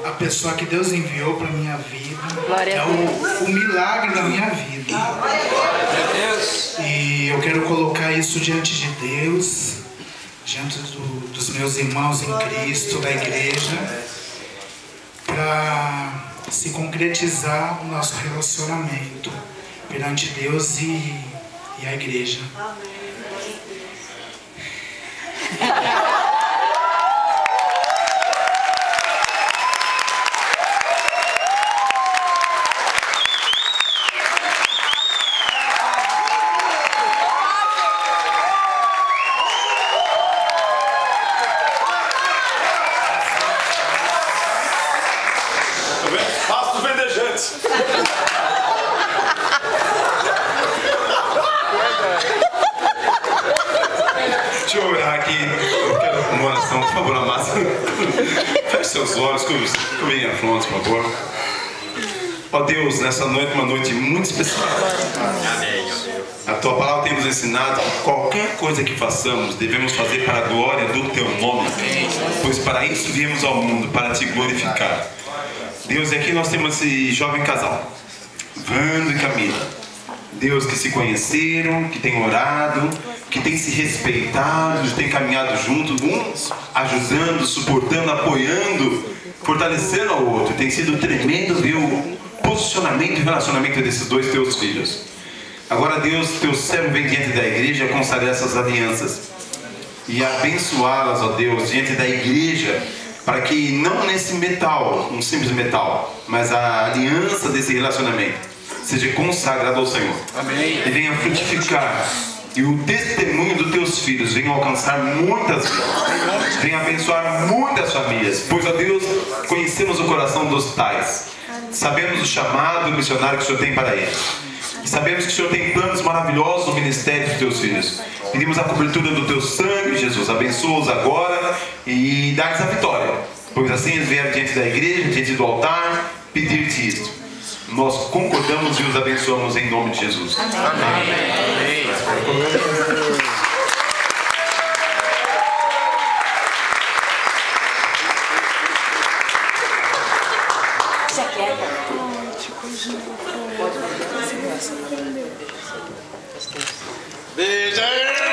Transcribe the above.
a pessoa que Deus enviou para minha vida. Glória É a Deus. o milagre da minha vida. E eu quero colocar isso diante de Deus, diante dos meus irmãos em Cristo, da igreja, para se concretizar o nosso relacionamento perante Deus e a igreja. Passo verdejantes. Deixa eu orar aqui. Eu quero uma oração, por favor, Amassa. Feche seus olhos, cobrem a fronte, por favor. Ó Deus, nessa noite, uma noite muito especial. A tua palavra tem nos ensinado que qualquer coisa que façamos, devemos fazer para a glória do teu nome. Pois para isso viemos ao mundo, para te glorificar. Deus, aqui nós temos esse jovem casal, Vando e Camila. Deus, que se conheceram, que tem orado, que tem se respeitado, tem caminhado juntos, uns ajudando, suportando, apoiando, fortalecendo ao outro. Tem sido tremendo ver o posicionamento e relacionamento desses dois teus filhos. Agora, Deus, teu servo vem diante da igreja consagrar essas alianças e abençoá-las, ó Deus, diante da igreja, para que não nesse metal, um simples metal, mas a aliança desse relacionamento seja consagrada ao Senhor. Amém. E venha frutificar. E o testemunho dos teus filhos venha alcançar muitas vidas. Venha abençoar muitas famílias. Pois, ó Deus, conhecemos o coração dos pais. Sabemos o chamado missionário que o Senhor tem para eles. E sabemos que o Senhor tem planos maravilhosos no ministério dos teus filhos. Pedimos a cobertura do teu sangue, Jesus. Abençoa-os agora e dá-lhes a vitória. Pois assim eles vieram diante da igreja, diante do altar, pedir-te isto. Nós concordamos e os abençoamos em nome de Jesus. Amém. Amém. Beijão!